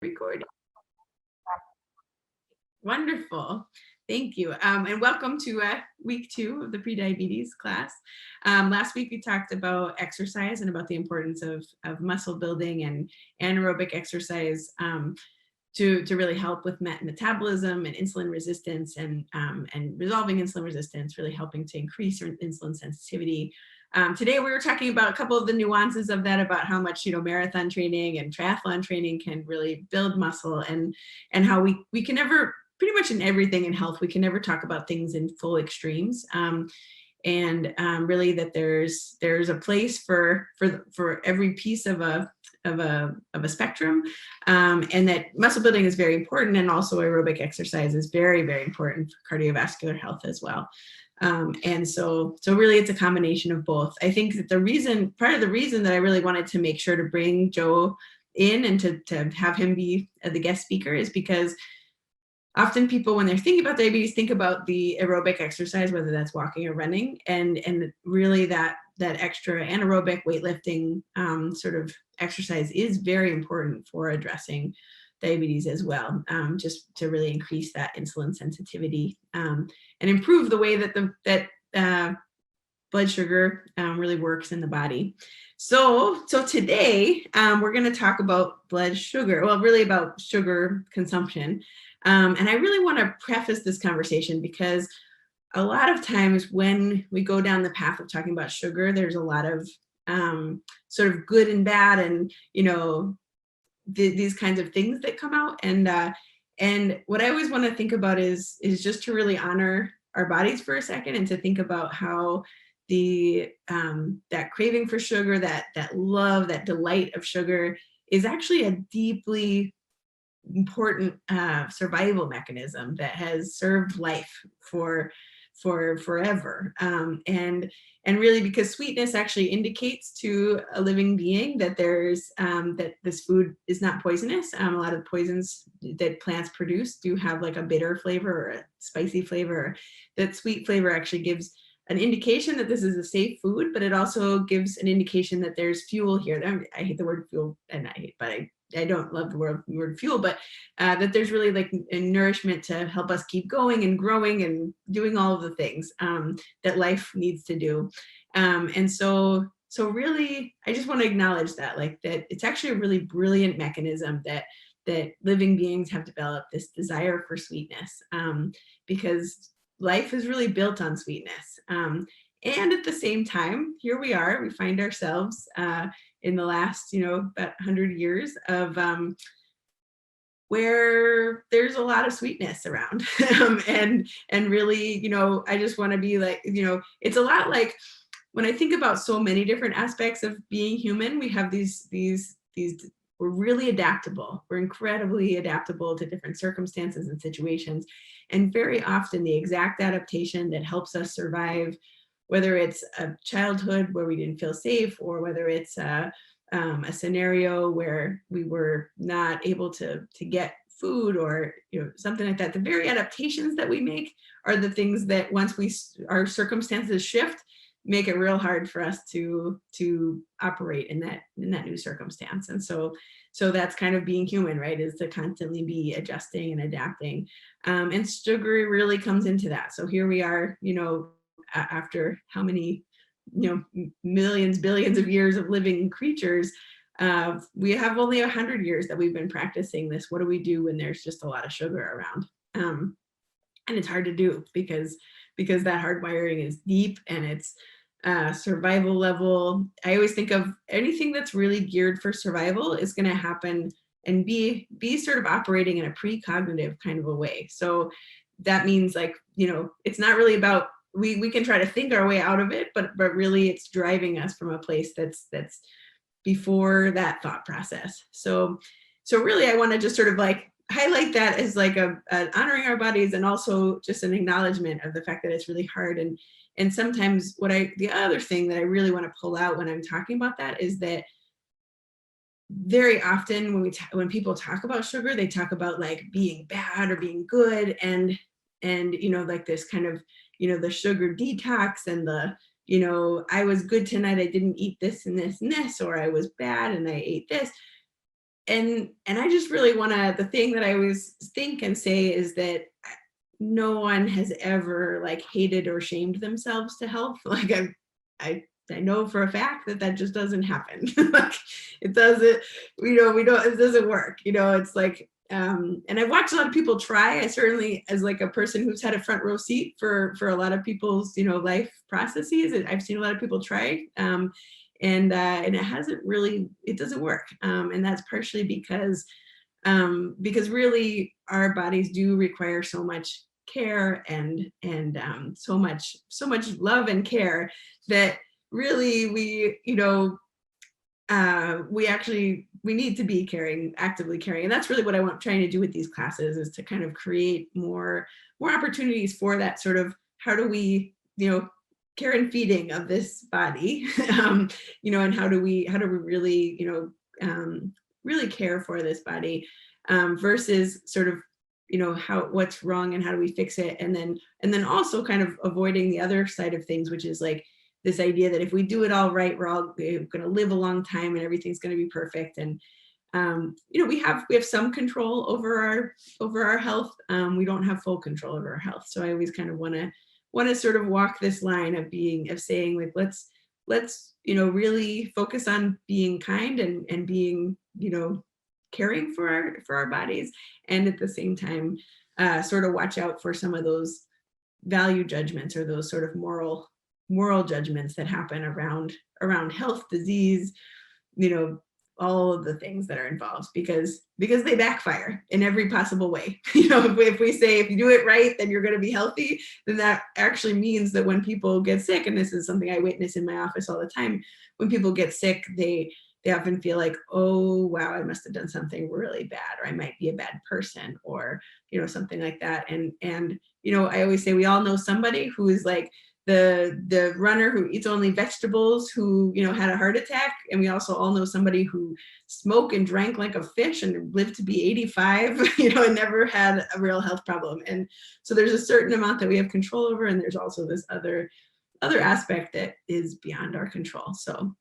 Recording. Wonderful. Thank you. And welcome to week 2 of the prediabetes class. Last week we talked about exercise and about the importance of muscle building and anaerobic exercise to really help with metabolism and insulin resistance and resolving insulin resistance, really helping to increase insulin sensitivity. Today we were talking about a couple of the nuances of that, about how much marathon training and triathlon training can really build muscle, and how we can never, pretty much in everything in health, we can never talk about things in full extremes. Really that there's a place for every piece of a spectrum, and that muscle building is very important, and also aerobic exercise is very, very important for cardiovascular health as well. And so really it's a combination of both. I think that part of the reason that I really wanted to make sure to bring Joe in and to have him be the guest speaker is because often people, when they're thinking about diabetes, think about the aerobic exercise, whether that's walking or running, and really that extra anaerobic weightlifting sort of exercise is very important for addressing diabetes as well, just to really increase that insulin sensitivity and improve the way that blood sugar really works in the body. So today we're going to talk about blood sugar, well, really about sugar consumption. And I really want to preface this conversation because a lot of times when we go down the path of talking about sugar, there's a lot of sort of good and bad, and these kinds of things that come out. And what I always want to think about is just to really honor our bodies for a second, and to think about how that craving for sugar, that love, that delight of sugar is actually a deeply important survival mechanism that has served life for forever, and really because sweetness actually indicates to a living being that there's that this food is not poisonous. A lot of poisons that plants produce do have like a bitter flavor or a spicy flavor. That sweet flavor actually gives an indication that this is a safe food, but it also gives an indication that there's fuel here. I hate the word fuel, and I don't love the word fuel, but that there's really like a nourishment to help us keep going and growing and doing all of the things that life needs to do. And so really, I just want to acknowledge that, like, that it's actually a really brilliant mechanism that living beings have developed, this desire for sweetness, because life is really built on sweetness. And at the same time, here we find ourselves in the last, about 100 years of where there's a lot of sweetness around. And really, I just want to be like, it's a lot like when I think about so many different aspects of being human, we have these, we're really adaptable. We're incredibly adaptable to different circumstances and situations. And very often the exact adaptation that helps us survive, whether it's a childhood where we didn't feel safe, or whether it's a scenario where we were not able to get food, or something like that, the very adaptations that we make are the things that once our circumstances shift, make it real hard for us to operate in that new circumstance. And so that's kind of being human, right? Is to constantly be adjusting and adapting. And sugar really comes into that. So here we are, after how many, millions, billions of years of living creatures, we have only 100 years that we've been practicing this. What do we do when there's just a lot of sugar around? And it's hard to do because that hardwiring is deep, and it's survival level. I always think of anything that's really geared for survival is going to happen and be sort of operating in a precognitive kind of a way. So that means, like, it's not really about, we can try to think our way out of it, but really it's driving us from a place that's before that thought process. So really I want to just sort of like highlight that as like a honoring our bodies, and also just an acknowledgement of the fact that it's really hard. And sometimes the other thing that I really want to pull out when I'm talking about that is that very often when people talk about sugar, they talk about like being bad or being good, and like this kind of, the sugar detox, and the, I was good tonight, I didn't eat this and this and this, or I was bad and I ate this. and I just really want to, the thing that I always think and say is that no one has ever like hated or shamed themselves to health. Like I know for a fact that that just doesn't happen. Like it doesn't, we don't, it doesn't work. It's like, and I've watched a lot of people try. I certainly, as like a person who's had a front row seat for a lot of people's, life processes, I've seen a lot of people try. And it hasn't really, it doesn't work. And that's partially because really our bodies do require so much care and so much love and care that really we need to be actively caring. And that's really what I'm trying to do with these classes, is to kind of create more opportunities for that sort of, how do we, care and feeding of this body, and how do we really, really care for this body, versus sort of, what's wrong and how do we fix it. And then also kind of avoiding the other side of things, which is like this idea that if we do it all right, we're all going to live a long time and everything's going to be perfect. And, we have some control over our health. We don't have full control over our health. So I always kind of want to sort of walk this line of saying like, let's, really focus on being kind and being, caring for our bodies. And at the same time, sort of watch out for some of those value judgments or those sort of moral judgments that happen around health, disease, all of the things that are involved, because they backfire in every possible way. If we say, if you do it right, then you're going to be healthy, then that actually means that when people get sick, and this is something I witness in my office all the time, when people get sick, they often feel like, oh, wow, I must have done something really bad, or I might be a bad person, or, something like that. And I always say we all know somebody who is like the runner who eats only vegetables, who, had a heart attack. And we also all know somebody who smoked and drank like a fish and lived to be 85, and never had a real health problem. And so there's a certain amount that we have control over. And there's also this other aspect that is beyond our control. So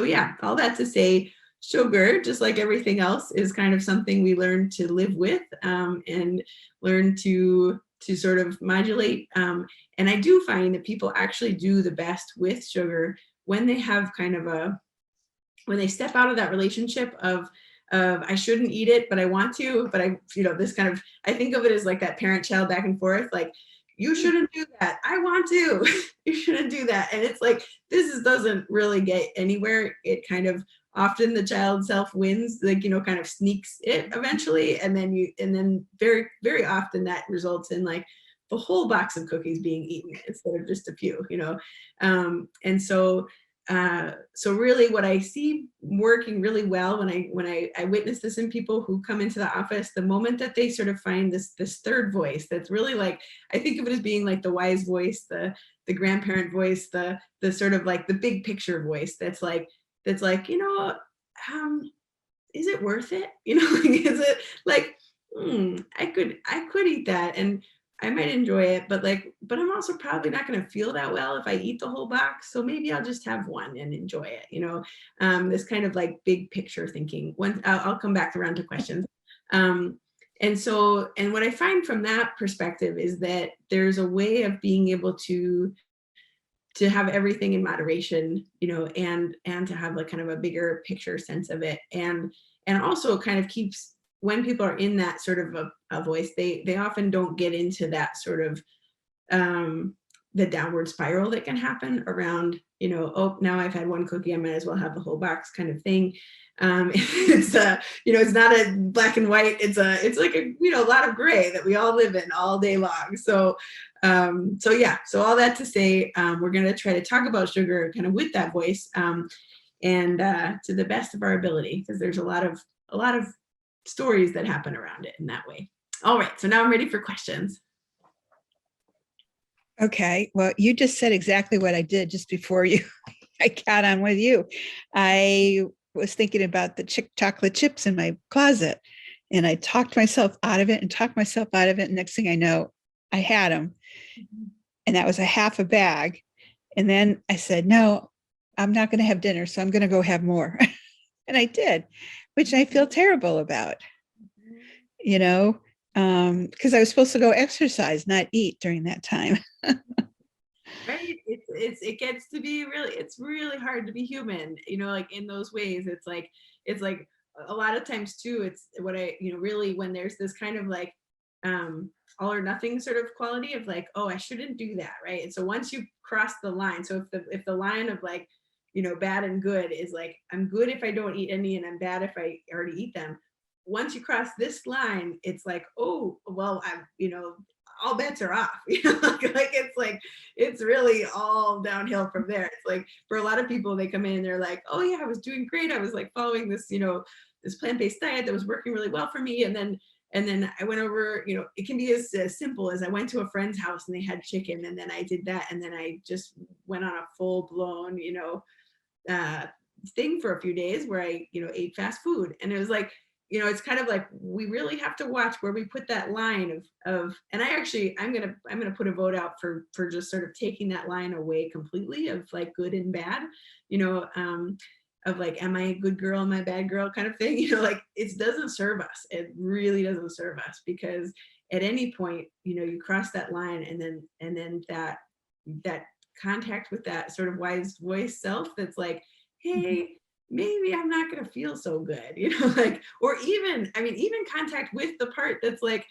yeah, all that to say, sugar, just like everything else, is kind of something we learn to live with, and learn to sort of modulate. And I do find that people actually do the best with sugar when they have kind of when they step out of that relationship of I shouldn't eat it, but I want to, but this kind of, I think of it as like that parent-child back and forth, like, you shouldn't do that. I want to. You shouldn't do that. And it's like, doesn't really get anywhere. It kind of, often the child self wins, like, kind of sneaks it eventually. And then very, very often that results in like the whole box of cookies being eaten instead of just a few, and so really what I see working really well when I witness this in people who come into the office, the moment that they sort of find this third voice, that's really like, I think of it as being like the wise voice, the grandparent voice, the sort of like the big picture voice that's like, is it worth it? Is it like, I could eat that and I might enjoy it, but I'm also probably not going to feel that well if I eat the whole box. So maybe I'll just have one and enjoy it. This kind of like big picture thinking. I'll come back around to questions. And what I find from that perspective is that there's a way of being able to have everything in moderation, and to have like kind of a bigger picture sense of it. And also kind of keeps, when people are in that sort of a voice, they often don't get into that sort of the downward spiral that can happen around, oh, now I've had one cookie, I might as well have the whole box kind of thing. It's it's not a black and white, it's like a lot of gray that we all live in all day long. So all that to say, we're going to try to talk about sugar kind of with that voice, and to the best of our ability, because there's a lot of stories that happen around it in that way. All right, so now I'm ready for questions. Okay, well, you just said exactly what I did just before I got on with you. I was thinking about the chocolate chips in my closet, and I talked myself out of it. And next thing I know, I had them. And that was a half a bag. And then I said, no, I'm not going to have dinner, so I'm going to go have more. And I did. which I feel terrible about, you know, because I was supposed to go exercise, not eat during that time. Right. It gets to be really, it's really hard to be human, you know, like in those ways. It's like a lot of times too, it's what I, you know, really when there's this kind of like all or nothing sort of quality of like, oh, I shouldn't do that. Right. And so once you cross the line, so if the line of like, you know, bad and good is like, I'm good if I don't eat any and I'm bad if I already eat them. Once you cross this line, it's like, oh, well, I'm, you know, all bets are off. You know, like it's really all downhill from there. It's like for a lot of people, they come in and they're like, oh yeah, I was doing great. I was like following this, you know, this plant-based diet that was working really well for me. And then I went over, you know, it can be as simple as I went to a friend's house and they had chicken, and then I did that, and then I just went on a full-blown, you know, thing for a few days where I, you know, ate fast food. And it was like, you know, it's kind of like we really have to watch where we put that line of and I'm gonna put a vote out for just sort of taking that line away completely of like good and bad, you know, of like, am I a good girl, am I a bad girl kind of thing, you know, like it doesn't serve us. It really doesn't serve us, because at any point, you know, you cross that line, and then that contact with that sort of wise voice self that's like, hey, maybe I'm not going to feel so good, you know, like, or even, I mean, even contact with the part that's like,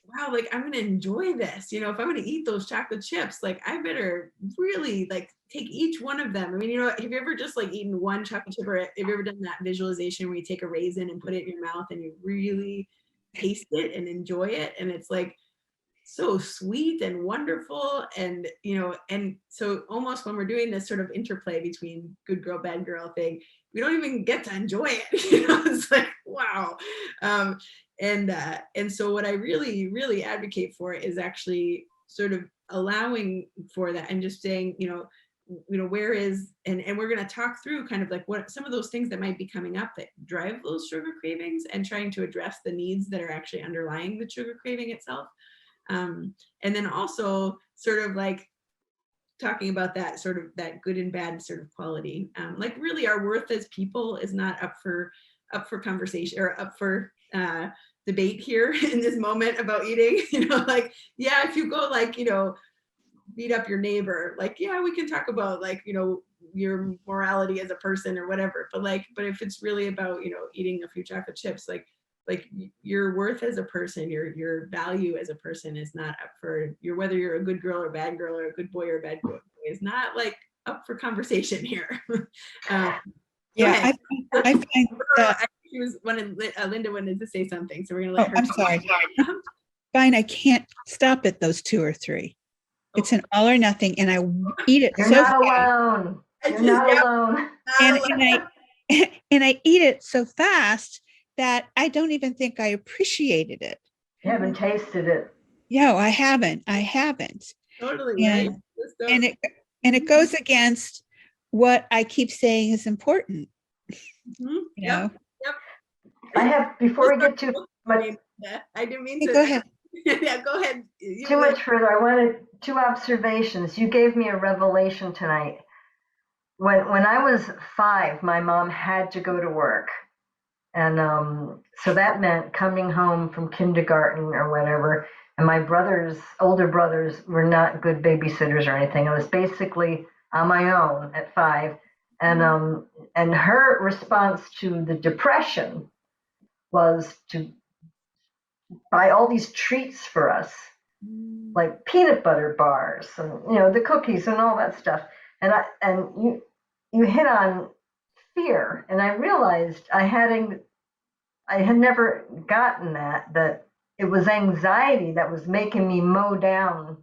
wow, like I'm going to enjoy this, you know, if I'm going to eat those chocolate chips, like I better really like take each one of them. I mean, you know, have you ever just like eaten one chocolate chip, or have you ever done that visualization where you take a raisin and put it in your mouth and you really taste it and enjoy it? And it's like, so sweet and wonderful. And you know, and so almost when we're doing this sort of interplay between good girl bad girl thing, we don't even get to enjoy it. You know, it's like, wow. And so what I really advocate for is actually sort of allowing for that and just saying, you know, where is, and we're going to talk through kind of like what some of those things that might be coming up that drive those sugar cravings, and trying to address the needs that are actually underlying the sugar craving itself. And then also sort of like talking about that sort of that good and bad sort of quality. Like really our worth as people is not up for conversation or up for debate here in this moment about eating. You know, like, yeah, if you go like, you know, beat up your neighbor, like, yeah, we can talk about like, you know, your morality as a person or whatever. But if it's really about, you know, eating a few chocolate chips, like your worth as a person, your value as a person is not up for whether you're a good girl or bad girl or a good boy or a bad boy is not like up for conversation here. Yeah, I find that. I think she was Linda wanted to say something, so we're gonna Oh, let her. I'm sorry. Fine, I can't stop at those 2 or 3. It's an all or nothing, and I eat it You're so not fast. alone. You're not alone. And I eat it so fast that I don't even think I appreciated it. You haven't tasted it. Yeah, I haven't. Totally And, right. and it goes against what I keep saying is important. Mm-hmm. You know? Yep. I have, before we get too much. I didn't mean to. Go ahead. Yeah, go ahead. Too much further. I wanted 2 observations. You gave me a revelation tonight. When I was 5, my mom had to go to work. And so that meant coming home from kindergarten or whatever. And my older brothers, were not good babysitters or anything. I was basically on my own at 5. And her response to the depression was to buy all these treats for us, like peanut butter bars and, you know, the cookies and all that stuff. And you hit on fear, and I realized I had never gotten that it was anxiety that was making me mow down.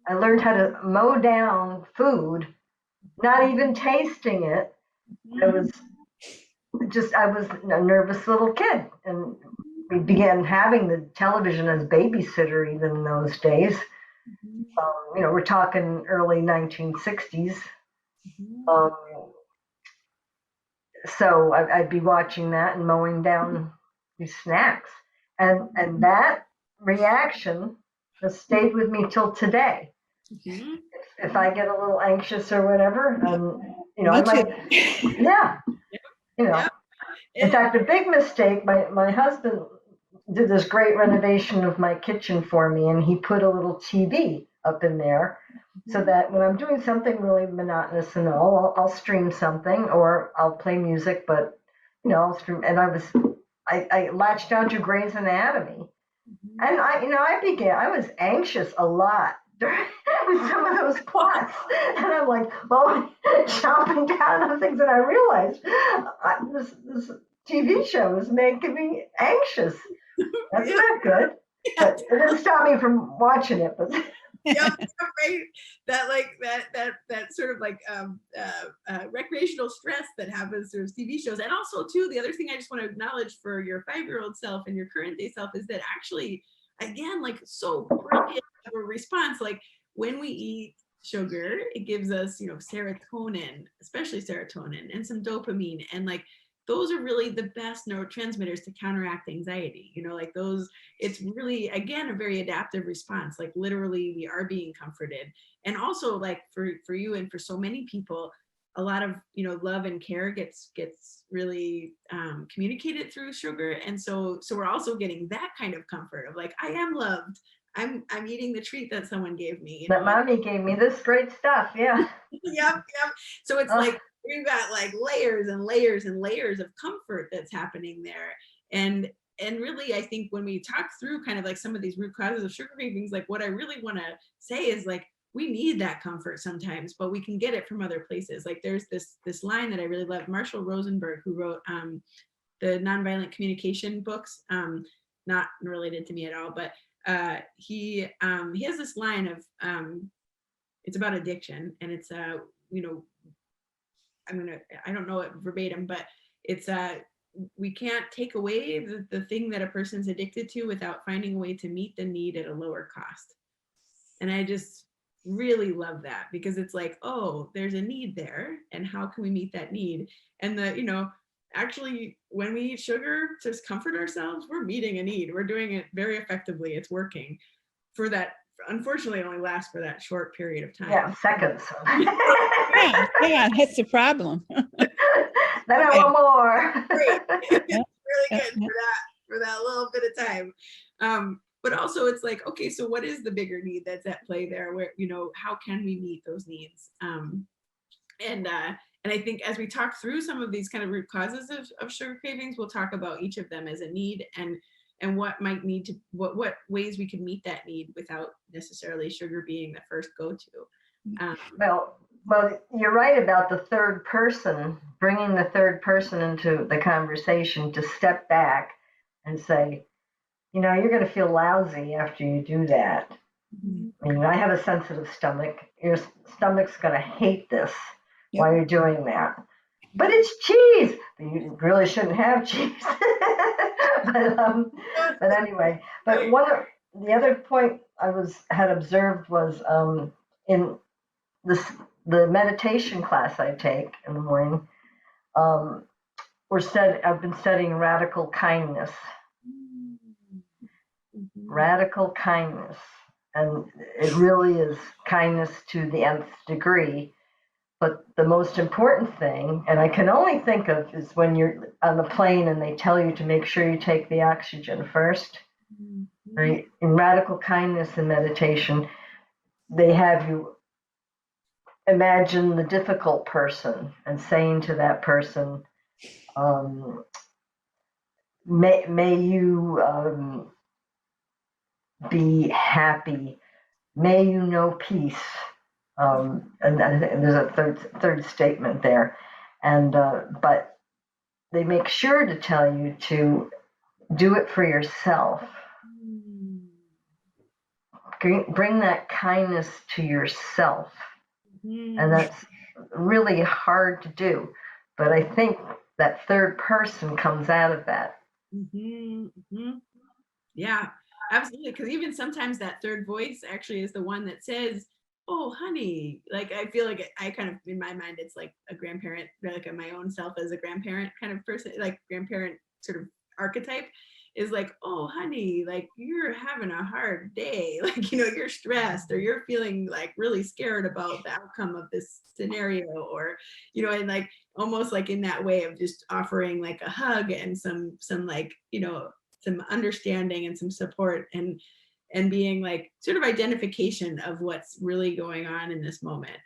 I learned how to mow down food, not even tasting it. I was a nervous little kid, and we began having the television as babysitter even in those days. You know, we're talking early 1960s. So I'd be watching that and mowing down these snacks, and that reaction has stayed with me till today. If I get a little anxious or whatever, you know, I might, yeah, you know. In fact, a big mistake, my husband did this great renovation of my kitchen for me, and he put a little TV up in there so that when I'm doing something really monotonous and all, I'll stream something or I'll play music, but I'll stream. And I latched onto Grey's Anatomy, and I was anxious a lot during with some of those plots, and I'm like, well, chopping down on things, and I realized this TV show is making me anxious. That's Yeah. not good. But it didn't stop me from watching it. But Yep, right. That like that sort of like recreational stress that happens through TV shows. And also too, the other thing I just want to acknowledge for your 5-year-old self and your current day self is that actually, again, like so brilliant of a response. Like when we eat sugar, it gives us, serotonin, especially serotonin, and some dopamine, and like those are really the best neurotransmitters to counteract anxiety. Like those, it's really, again, a very adaptive response. Like literally we are being comforted. And also like for you and for so many people, a lot of, love and care gets really communicated through sugar. And so we're also getting that kind of comfort of like, I am loved. I'm eating the treat that someone gave me. that mommy gave me this great stuff. Yeah. Yep. So it's like we've got like layers and layers and layers of comfort that's happening there. And really, I think when we talk through kind of like some of these root causes of sugar cravings, like what I really want to say is like we need that comfort sometimes, but we can get it from other places. Like there's this line that I really love, Marshall Rosenberg, who wrote the nonviolent communication books, not related to me at all, but he has this line of it's about addiction, and it's I don't know it verbatim, but it's we can't take away the thing that a person's addicted to without finding a way to meet the need at a lower cost. And I just really love that, because it's like, oh, there's a need there, and how can we meet that need? And actually when we eat sugar to comfort ourselves, we're meeting a need. We're doing it very effectively. It's working. For that, unfortunately, it only lasts for that short period of time. Yeah, seconds. Yeah, that's the problem. Then I want more. Great. It's really good for that little bit of time. But also it's like, okay, so what is the bigger need that's at play there? Where, how can we meet those needs? And I think as we talk through some of these kind of root causes of sugar cravings, we'll talk about each of them as a need, and what might need to, what ways we can meet that need without necessarily sugar being the first go-to. Well, you're right about the third person, bringing the third person into the conversation to step back and say, you're going to feel lousy after you do that. I mean, I have a sensitive stomach. Your stomach's going to hate this while you're doing that. But it's cheese. You really shouldn't have cheese. but anyway, but the other point I had observed was in the meditation class I take in the morning. I've been studying radical kindness. Radical kindness, and it really is kindness to the nth degree. But the most important thing, and I can only think of, is when you're on the plane and they tell you to make sure you take the oxygen first. Right? In radical kindness and meditation, they have you imagine the difficult person and saying to that person, may you be happy, may you know peace. And there's a third statement there, and but they make sure to tell you to do it for yourself. Bring that kindness to yourself, and that's really hard to do. But I think that third person comes out of that. Yeah, absolutely. Because even sometimes that third voice actually is the one that says, oh, honey, like I feel like I kind of, in my mind, it's like a grandparent, like my own self as a grandparent kind of person, like grandparent sort of archetype. is like, oh honey, like you're having a hard day, like, you know, you're stressed or you're feeling like really scared about the outcome of this scenario, or, you know, and like almost like in that way of just offering like a hug and some like, you know, some understanding and some support, and being like sort of identification of what's really going on in this moment.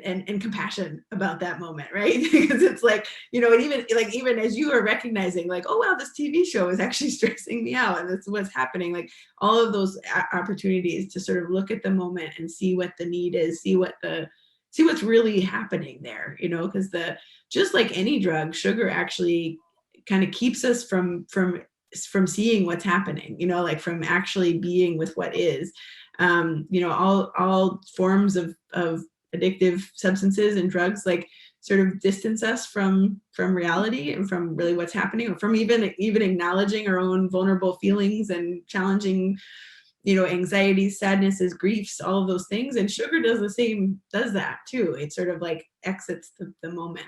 And compassion about that moment, right? Because it's like, you know, and even as you are recognizing like, oh wow, this TV show is actually stressing me out and that's what's happening, like all of those opportunities to sort of look at the moment and see what the need is, see what's really happening there, you know, because just like any drug, sugar actually kind of keeps us from seeing what's happening, you know, like from actually being with what is. You know, all forms of addictive substances and drugs like sort of distance us from reality and from really what's happening, or from even acknowledging our own vulnerable feelings and challenging, you know, anxieties, sadnesses, griefs, all of those things. And sugar does that too. It sort of like exits the moment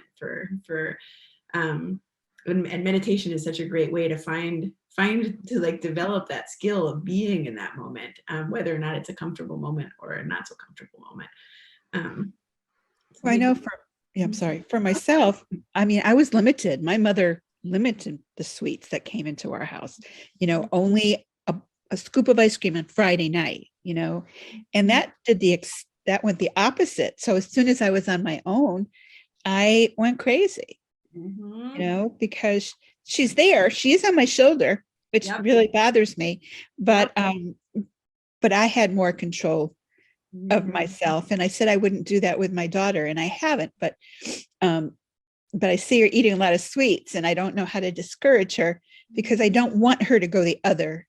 and meditation is such a great way to find to like develop that skill of being in that moment, whether or not it's a comfortable moment or a not so comfortable moment. Well, I know I'm sorry, for myself, I mean, I was limited. My mother limited the sweets that came into our house, you know, only a scoop of ice cream on Friday night, you know, and that went the opposite. So as soon as I was on my own, I went crazy, you know, because she's there, she's on my shoulder, which really bothers me, but I had more control of myself. And I said I wouldn't do that with my daughter, and I haven't, but I see her eating a lot of sweets and I don't know how to discourage her because I don't want her to go the other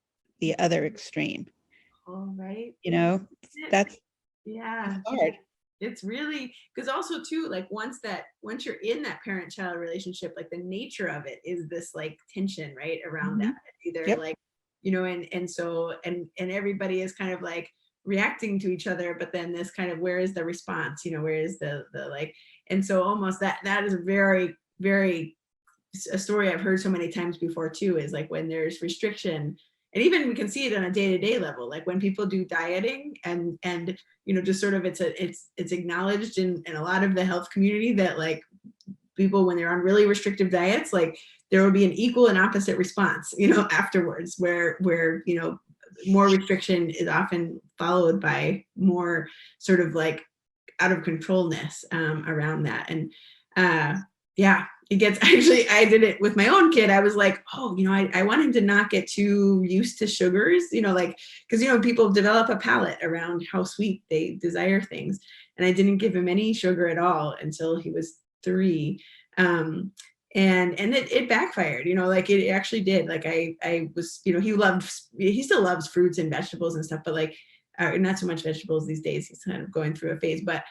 extreme. All right. You know, that's hard. It's really, because also too, like once you're in that parent-child relationship, like the nature of it is this like tension, right, around that. Either like, you know, and so everybody is kind of like reacting to each other, but then this kind of, where is the response, you know, where is the like, and so almost that is a very, very, a story I've heard so many times before too, is like when there's restriction, and even we can see it on a day-to-day level, like when people do dieting and you know, just sort of it's acknowledged in a lot of the health community that like people, when they're on really restrictive diets, like there will be an equal and opposite response, you know, afterwards, where you know, more restriction is often followed by more sort of like out of controlness around that. And it gets, actually, I did it with my own kid. I was like, oh, you know, I want him to not get too used to sugars, you know, like, because, you know, people develop a palate around how sweet they desire things. And I didn't give him any sugar at all until he was 3. And it backfired, you know, like it actually did. Like I was, you know, he still loves fruits and vegetables and stuff, but like, not so much vegetables these days. He's kind of going through a phase, but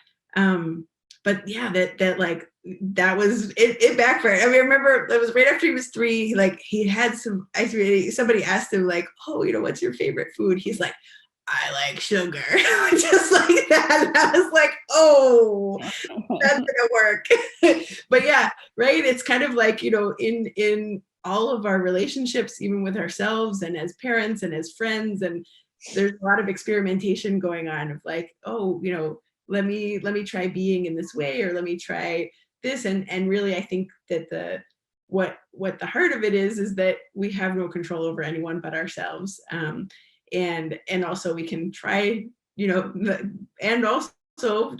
yeah, that was, it backfired. I mean, I remember it was right after he was 3, like he had some ice cream. Somebody asked him like, oh, you know, what's your favorite food? He's like, I like sugar. Just like that. And I was like, oh, that's gonna work. But yeah, right. It's kind of like, you know, in all of our relationships, even with ourselves and as parents and as friends, and there's a lot of experimentation going on of like, oh, you know, let me try being in this way, or let me try this. And really, I think that what the heart of it is that we have no control over anyone but ourselves. And also we can try, you know, and also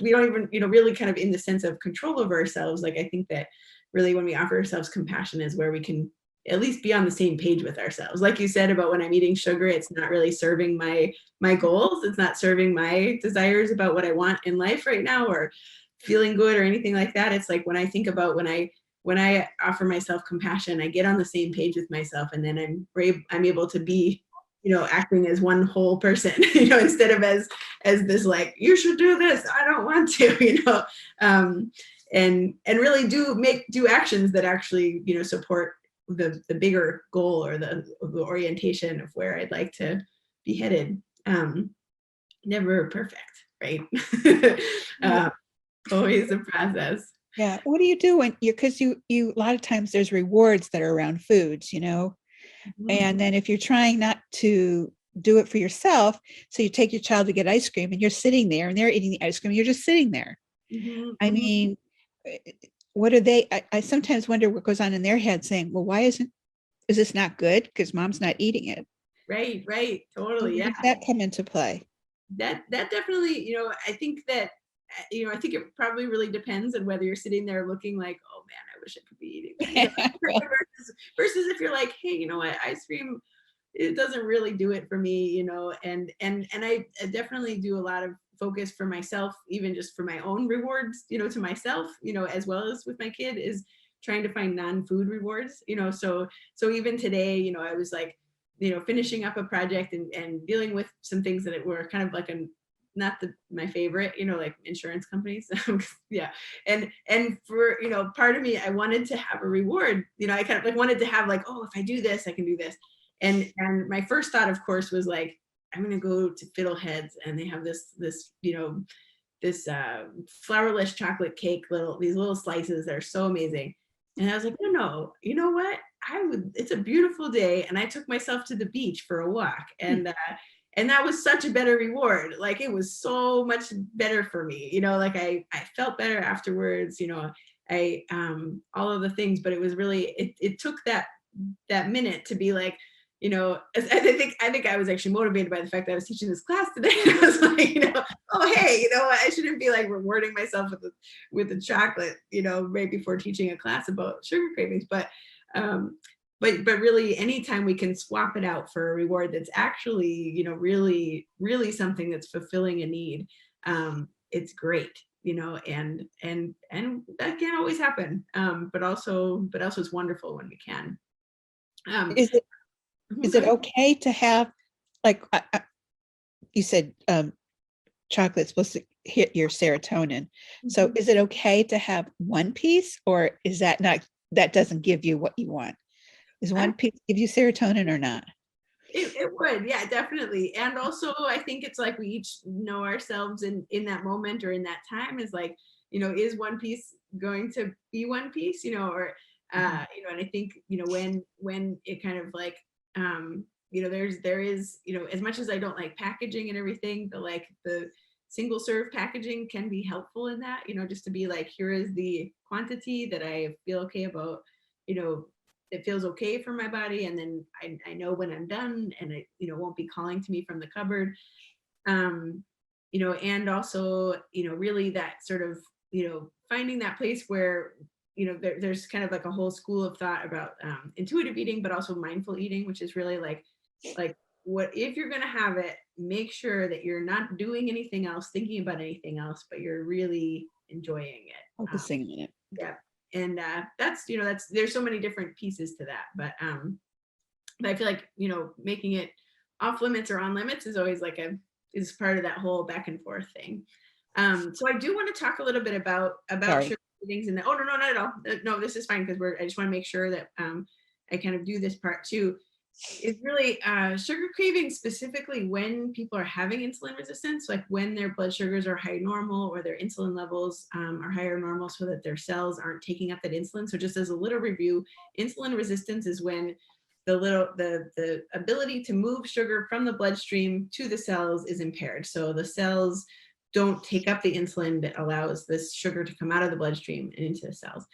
we don't even, you know, really kind of in the sense of control over ourselves. Like, I think that really when we offer ourselves compassion is where we can at least be on the same page with ourselves. Like you said about when I'm eating sugar, it's not really serving my goals. It's not serving my desires about what I want in life right now, or feeling good or anything like that. It's like when I think about when I offer myself compassion, I get on the same page with myself, and then I'm able to be, you know, acting as one whole person, you know, instead of as this like, you should do this, I don't want to, you know, and really do actions that actually, you know, support the bigger goal, or the orientation of where I'd like to be headed. Never perfect, right? Always a process. Yeah. What do you do when because you a lot of times there's rewards that are around foods, you know, And then if you're trying not to do it for yourself, so you take your child to get ice cream and you're sitting there and they're eating the ice cream, you're just sitting there. I mean, what are they? I sometimes wonder what goes on in their head saying, well, is this not good? Because mom's not eating it. Right. Totally. Where Yeah. does that come into play? That definitely, I think that, I think it probably really depends on whether you're sitting there looking like, oh man, I wish I could be eating that. Versus if you're like, hey, you know what, ice cream, it doesn't really do it for me, and I definitely do a lot of focus for myself, even just for my own rewards, to myself, as well as with my kid, is trying to find non-food rewards, so even today, I was like, finishing up a project and dealing with some things that were kind of like not my favorite, like insurance companies. Yeah. And for, part of me, I wanted to have a reward, I kind of like wanted to have like, oh, if I do this, I can do this. And my first thought, of course, was like, I'm going to go to Fiddleheads and they have this flourless chocolate cake, these little slices that are so amazing. And I was like, no, you know what? It's a beautiful day. And I took myself to the beach for a walk. And that was such a better reward. Like, it was so much better for me, like I felt better afterwards, all of the things, but it was really, it took that minute to be like, I think I was actually motivated by the fact that I was teaching this class today. I was like, oh, hey, I shouldn't be like rewarding myself with the chocolate, right before teaching a class about sugar cravings. But really, anytime we can swap it out for a reward that's actually, really, really something that's fulfilling a need, it's great, and that can't always happen. But also it's wonderful when we can. Is it okay to have, like, you said, chocolate's supposed to hit your serotonin. So is it okay to have one piece, or is that doesn't give you what you want? Is one piece give you serotonin or not? It would, yeah, definitely. And also, I think it's like we each know ourselves in that moment or in that time, is like, is one piece going to be one piece, or and I think, when it kind of like, there is, as much as I don't like packaging and everything, the single serve packaging can be helpful in that, just to be like, here is the quantity that I feel okay about, it feels okay for my body, and then I know when I'm done, and it, won't be calling to me from the cupboard. And also, really that sort of, finding that place where, there's kind of like a whole school of thought about intuitive eating, but also mindful eating, which is really like what, if you're going to have it, make sure that you're not doing anything else, thinking about anything else, but you're really enjoying it. Focusing on it. Yeah. And that's, there's so many different pieces to that, but I feel like, making it off limits or on limits is always like is part of that whole back and forth thing. So I do want to talk a little bit about sugar cravings and oh, no, not at all. No, this is fine, because I just want to make sure that I kind of do this part too. It's really sugar cravings, specifically when people are having insulin resistance, like when their blood sugars are high normal or their insulin levels are higher normal, so that their cells aren't taking up that insulin. So just as a little review, insulin resistance is when the ability to move sugar from the bloodstream to the cells is impaired. So the cells don't take up the insulin that allows this sugar to come out of the bloodstream and into the cells.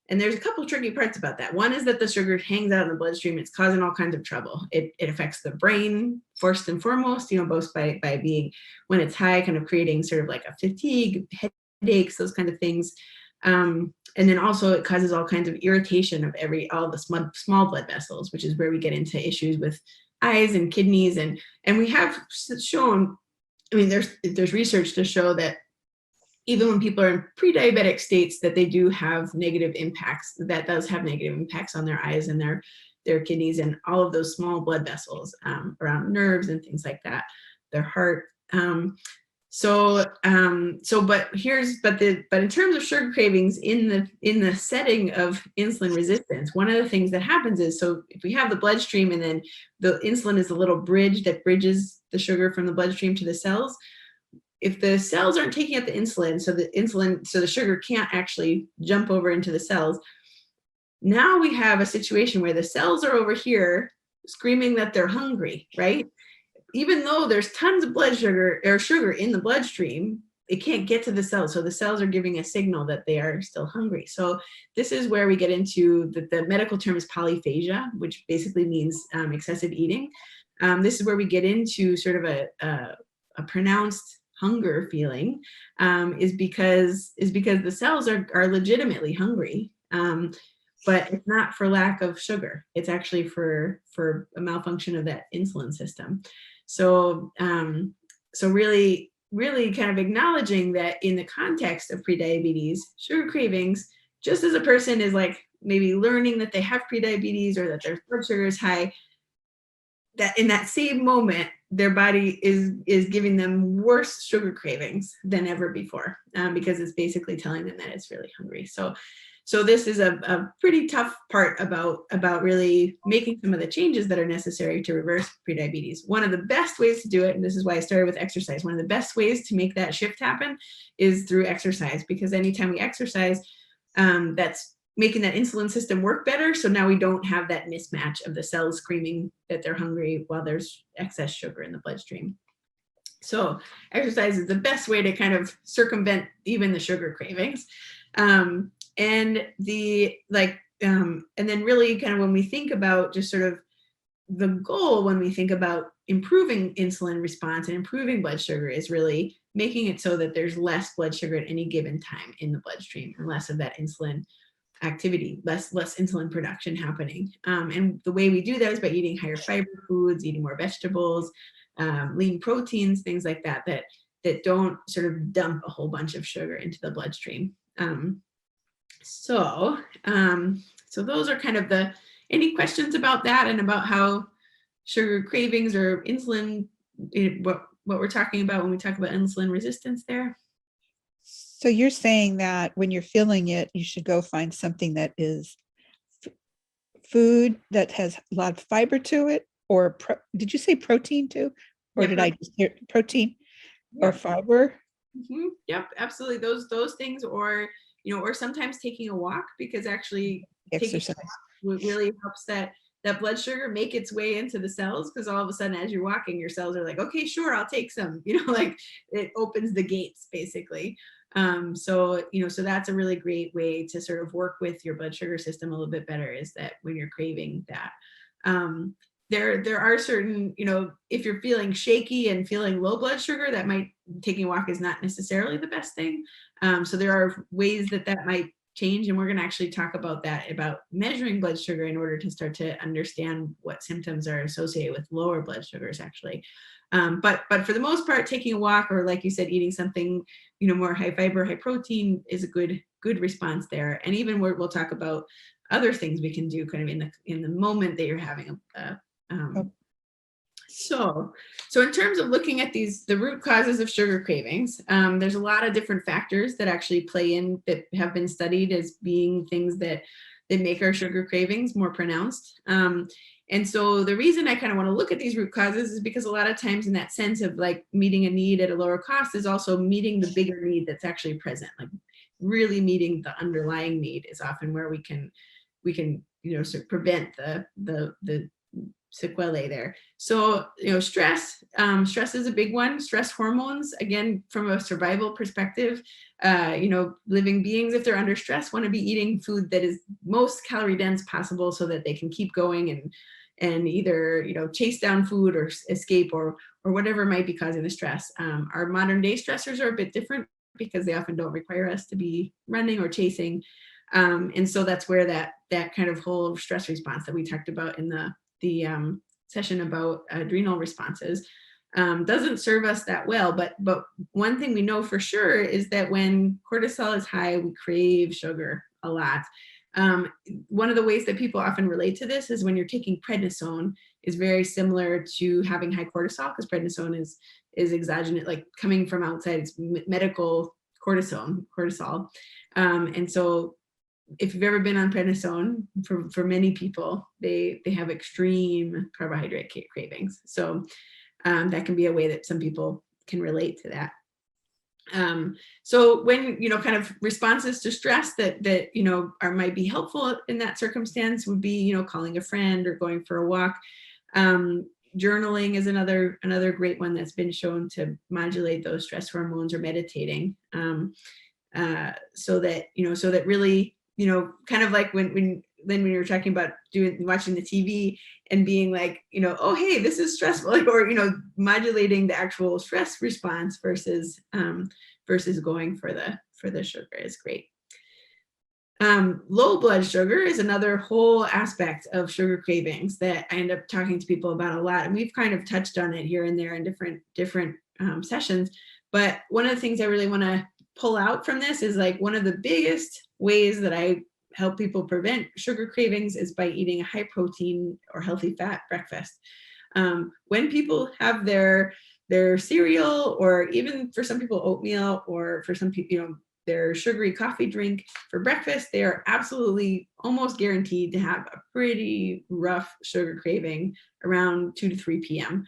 And there's a couple tricky parts about that. One is that the sugar hangs out in the bloodstream. It's causing all kinds of trouble. It affects the brain first and foremost, both by being, when it's high, kind of creating sort of like a fatigue, headaches, those kinds of things. And then also it causes all kinds of irritation of all the small blood vessels, which is where we get into issues with eyes and kidneys. And we have shown, there's research to show that even when people are in pre-diabetic states, that they do have negative impacts. That does have negative impacts on their eyes and their kidneys and all of those small blood vessels around nerves and things like that, their heart. But in terms of sugar cravings in the setting of insulin resistance, one of the things that happens is, so if we have the bloodstream and then the insulin is a little bridge that bridges the sugar from the bloodstream to the cells. If the cells aren't taking up the insulin, so the sugar can't actually jump over into the cells. Now we have a situation where the cells are over here screaming that they're hungry, right? Even though there's tons of blood sugar or sugar in the bloodstream, it can't get to the cells. So the cells are giving a signal that they are still hungry. So this is where we get into the medical term is polyphagia, which basically means excessive eating. This is where we get into sort of a pronounced hunger feeling, is because the cells are legitimately hungry. But it's not for lack of sugar. It's actually for a malfunction of that insulin system. So, so really kind of acknowledging that in the context of prediabetes, sugar cravings, just as a person is like maybe learning that they have prediabetes or that their blood sugar is high, that in that same moment, their body is giving them worse sugar cravings than ever before, because it's basically telling them that it's really hungry. So this is a pretty tough part about really making some of the changes that are necessary to reverse prediabetes. One of the best ways to do it, and this is why I started with exercise, one of the best ways to make that shift happen is through exercise, because anytime we exercise, that's making that insulin system work better. So now we don't have that mismatch of the cells screaming that they're hungry while there's excess sugar in the bloodstream. So exercise is the best way to kind of circumvent even the sugar cravings. And then really kind of when we think about just sort of the goal, when we think about improving insulin response and improving blood sugar, is really making it so that there's less blood sugar at any given time in the bloodstream and less of that insulin activity, less insulin production happening. And the way we do that is by eating higher fiber foods, eating more vegetables, lean proteins, things like that don't sort of dump a whole bunch of sugar into the bloodstream. So those are kind of any questions about that and about how sugar cravings or insulin, what we're talking about when we talk about insulin resistance there? So you're saying that when you're feeling it, you should go find something that is food that has a lot of fiber to it, or did you say protein too? Or did I just hear protein or fiber? Mm-hmm. Yep, absolutely. Those things, or or sometimes taking a walk, because actually Exercise really helps that blood sugar make its way into the cells, because all of a sudden as you're walking, your cells are like, okay, sure, I'll take some, like it opens the gates basically. So that's a really great way to sort of work with your blood sugar system a little bit better, is that when you're craving that. There are certain, if you're feeling shaky and feeling low blood sugar, taking a walk is not necessarily the best thing. So there are ways that might change, and we're going to actually talk about that, about measuring blood sugar in order to start to understand what symptoms are associated with lower blood sugars actually. But for the most part, taking a walk, or like you said, eating something, more high fiber, high protein, is a good response there. And even we'll talk about other things we can do kind of in the moment that you're having So in terms of looking at the root causes of sugar cravings, there's a lot of different factors that actually play in, that have been studied as being things that make our sugar cravings more pronounced. And so the reason I kind of want to look at these root causes is because a lot of times, in that sense of like meeting a need at a lower cost, is also meeting the bigger need that's actually present. Like really meeting the underlying need is often where we can sort of prevent the sequelae there. So, stress is a big one. Stress hormones, again, from a survival perspective, living beings, if they're under stress, want to be eating food that is most calorie dense possible, so that they can keep going and either, chase down food or escape or whatever might be causing the stress. Our modern day stressors are a bit different, because they often don't require us to be running or chasing. And so that's where that kind of whole stress response that we talked about in the session about adrenal responses doesn't serve us that well. But one thing we know for sure is that when cortisol is high, we crave sugar a lot. One of the ways that people often relate to this is when you're taking prednisone is very similar to having high cortisol, because prednisone is exogenous, like coming from outside. It's medical cortisol. And so if you've ever been on prednisone, for many people, they have extreme carbohydrate cravings. So that can be a way that some people can relate to that. So when, kind of responses to stress that might be helpful in that circumstance would be, calling a friend or going for a walk. Journaling is another great one that's been shown to modulate those stress hormones, or meditating, so that really, kind of like when you were talking about watching the TV and being like, oh, hey, this is stressful, like, or, modulating the actual stress response versus going for the sugar is great. Low blood sugar is another whole aspect of sugar cravings that I end up talking to people about a lot. And we've kind of touched on it here and there in different sessions. But one of the things I really want to pull out from this is, like, one of the biggest ways that I help people prevent sugar cravings is by eating a high protein or healthy fat breakfast. When people have their cereal, or even for some people oatmeal, or for some people, their sugary coffee drink for breakfast, they are absolutely almost guaranteed to have a pretty rough sugar craving around 2 to 3 p.m.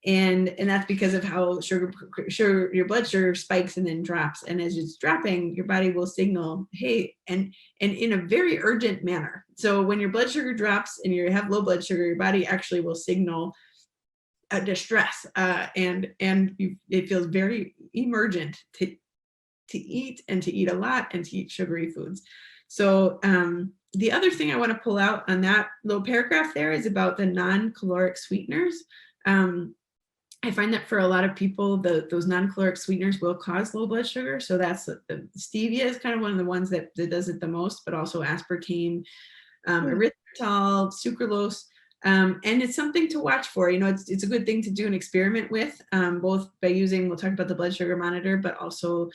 And that's because of how your blood sugar spikes and then drops. And as it's dropping, your body will signal, hey, and in a very urgent manner. So when your blood sugar drops and you have low blood sugar, your body actually will signal a distress, and it feels very emergent to eat, and to eat a lot, and to eat sugary foods. So the other thing I want to pull out on that little paragraph there is about the non-caloric sweeteners. I find that for a lot of people, those non-caloric sweeteners will cause low blood sugar. So that's the stevia is kind of one of the ones that does it the most, but also aspartame, erythritol, sucralose. And it's something to watch for. It's a good thing to do an experiment with, both by using, we'll talk about the blood sugar monitor, but also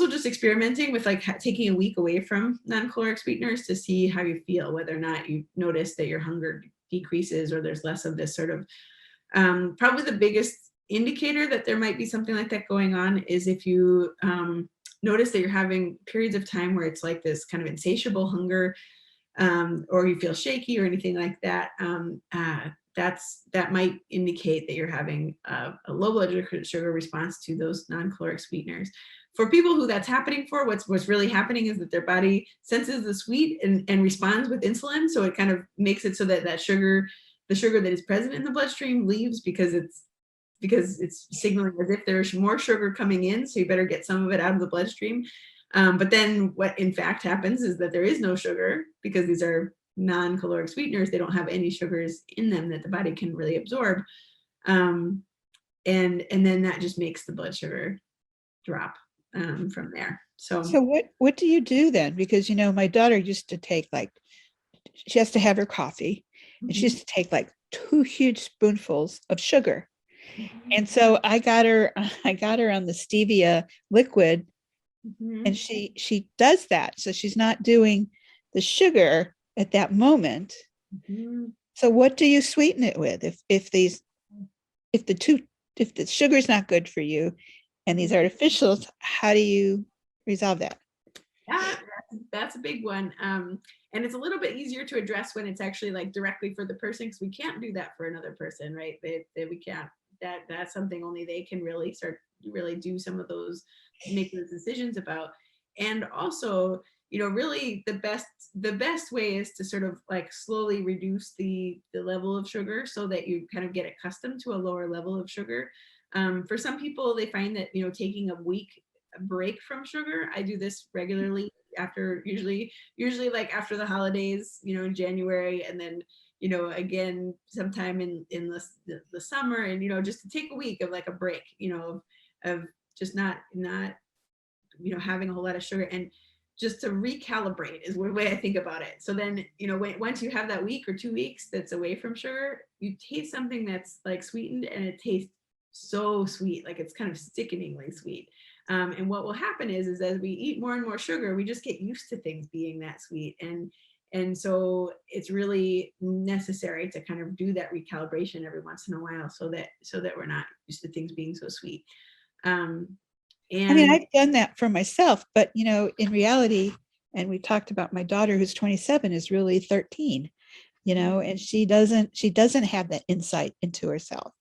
just experimenting with, like, taking a week away from non-caloric sweeteners to see how you feel, whether or not you notice that your hunger decreases, or there's less of this sort of, probably the biggest indicator that there might be something like that going on is if you notice that you're having periods of time where it's like this kind of insatiable hunger, or you feel shaky or anything like that. That might indicate that you're having a low blood sugar response to those non-caloric sweeteners. For people who that's happening for, what's really happening is that their body senses the sweet and responds with insulin. So it kind of makes it so that the sugar that is present in the bloodstream leaves, because it's signaling as if there's more sugar coming in. So you better get some of it out of the bloodstream. But then what in fact happens is that there is no sugar, because these are non-caloric sweeteners. They don't have any sugars in them that the body can really absorb. And then that just makes the blood sugar drop from there. So what do you do then? Because, my daughter used to take, like, she has to have her coffee, and she used to take like 2 huge spoonfuls of sugar. And so I got her on the stevia liquid, and she does that. So she's not doing the sugar at that moment. So what do you sweeten it with? If the sugar is not good for you, and these artificials, how do you resolve that? Yeah, that's a big one. And it's a little bit easier to address when it's actually, like, directly for the person, because we can't do that for another person, right? We can't. That's something only they can really do some of those, make those decisions about. And also, really the best way is to sort of, like, slowly reduce the level of sugar, so that you kind of get accustomed to a lower level of sugar. For some people, they find that, taking a week break from sugar. I do this regularly after, usually like after the holidays, in January, and then, again sometime in the summer, and just to take a week of, like, a break, of just not having a whole lot of sugar, and just to recalibrate is the way I think about it. So then, once you have that week or 2 weeks that's away from sugar, you taste something that's, like, sweetened, and it tastes so sweet, like it's kind of sickeningly sweet. And what will happen is as we eat more and more sugar, we just get used to things being that sweet. And so it's really necessary to kind of do that recalibration every once in a while, so that we're not used to things being so sweet. And I mean, I've done that for myself, but, in reality, and we talked about my daughter, who's 27, is really 13, and she doesn't have that insight into herself.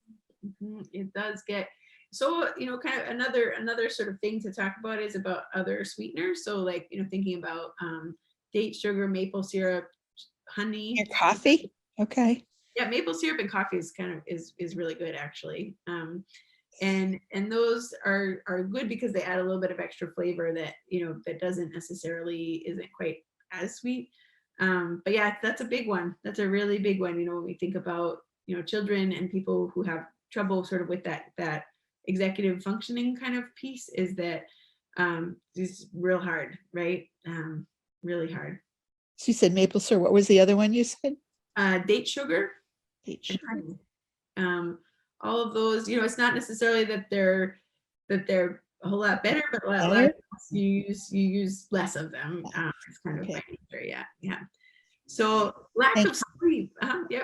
It does get so, kind of another sort of thing to talk about is about other sweeteners. So, like, thinking about date sugar, maple syrup, honey. Your coffee? Okay. Yeah, maple syrup and coffee is is really good actually. And those are good because they add a little bit of extra flavor that, that doesn't necessarily isn't quite as sweet. But yeah, that's a big one. That's a really big one. When we think about, children and people who have trouble sort of with that executive functioning kind of piece, is that is real hard, right? Really hard. So you said maple syrup. What was the other one you said? Date sugar Date and sugar. honey. All of those, it's not necessarily that they're a whole lot better, but a lot Better? you use less of them. It's kind of Okay. by nature, yeah. So lack Thank of sleep,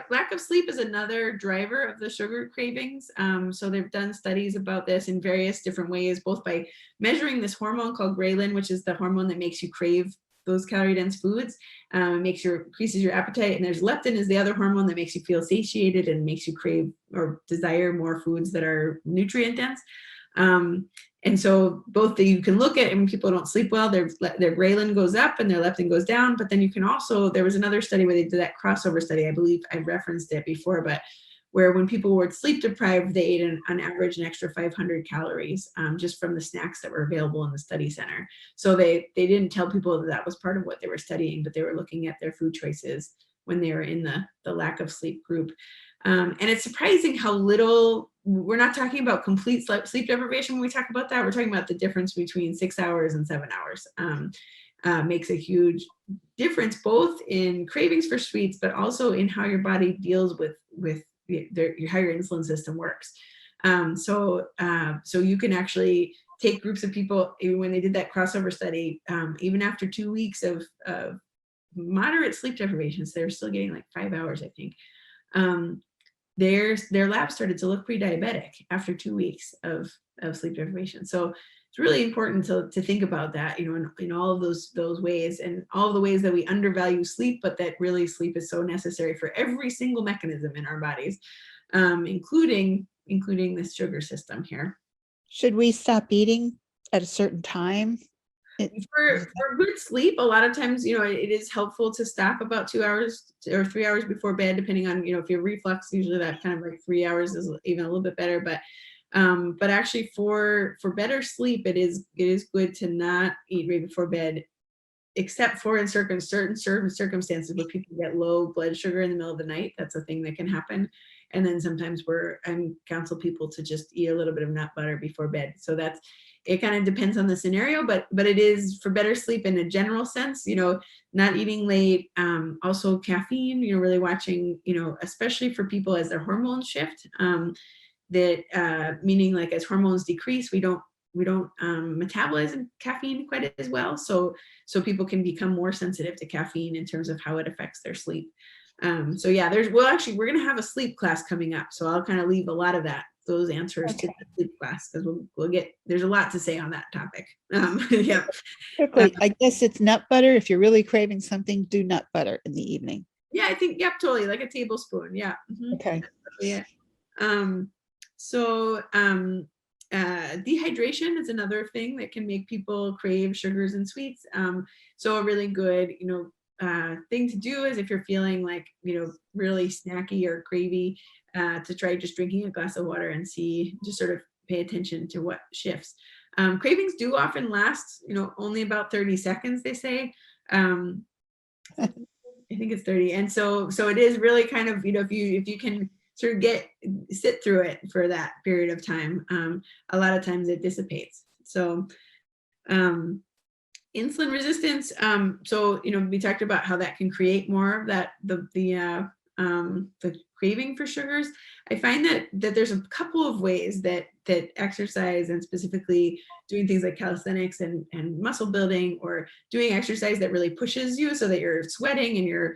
lack of sleep is another driver of the sugar cravings. So they've done studies about this in various different ways, both by measuring this hormone called ghrelin, which is the hormone that makes you crave those calorie dense foods, increases your appetite. And there's leptin is the other hormone that makes you feel satiated and makes you crave or desire more foods that are nutrient dense. And so both you can look at, and when people don't sleep well, their ghrelin goes up and their leptin goes down. But then you can also, there was another study where they did that crossover study. I believe I referenced it before, but where when people were sleep deprived, they ate on average an extra 500 calories just from the snacks that were available in the study center. So they didn't tell people that was part of what they were studying, but they were looking at their food choices when they were in the lack of sleep group. And it's surprising how little, we're not talking about complete sleep deprivation when we talk about that. We're talking about the difference between 6 hours and 7 hours. Makes a huge difference, both in cravings for sweets, but also in how your body deals with how your insulin system works. So you can actually take groups of people, even when they did that crossover study, even after 2 weeks of moderate sleep deprivation, so they're still getting like 5 hours, I think. Their lab started to look pre-diabetic after 2 weeks of sleep deprivation. So it's really important to think about that, in all of those ways, and all of the ways that we undervalue sleep, but that really sleep is so necessary for every single mechanism in our bodies, including this sugar system here. Should we stop eating at a certain time? For good sleep, a lot of times, it is helpful to stop about 2 hours or 3 hours before bed, depending on, if you have reflux, usually that kind of like 3 hours is even a little bit better. But actually for better sleep, it is good to not eat right before bed, except for in certain circumstances where people get low blood sugar in the middle of the night. That's a thing that can happen. And then sometimes I counsel people to just eat a little bit of nut butter before bed. So it kind of depends on the scenario, but it is for better sleep in a general sense, not eating late. Also caffeine, really watching, especially for people as their hormones shift, meaning like as hormones decrease, we don't metabolize caffeine quite as well. So people can become more sensitive to caffeine in terms of how it affects their sleep. So yeah, we're going to have a sleep class coming up. So I'll kind of leave a lot of those answers to the sleep class, because there's a lot to say on that topic. Yeah. Quickly, I guess it's nut butter. If you're really craving something, do nut butter in the evening. Yeah, I think, yep, totally, like a tablespoon. Yeah. Mm-hmm. Okay. Yeah. So dehydration is another thing that can make people crave sugars and sweets. So a really good, thing to do is if you're feeling like, really snacky or cravey, to try just drinking a glass of water and just sort of pay attention to what shifts. Cravings do often last, only about 30 seconds, they say. I think it's 30. And so it is really kind of, if you can sort of sit through it for that period of time, a lot of times it dissipates. So insulin resistance. So, we talked about how that can create more of that, the craving for sugars. I find that there's a couple of ways that exercise, and specifically doing things like calisthenics and muscle building, or doing exercise that really pushes you so that you're sweating and your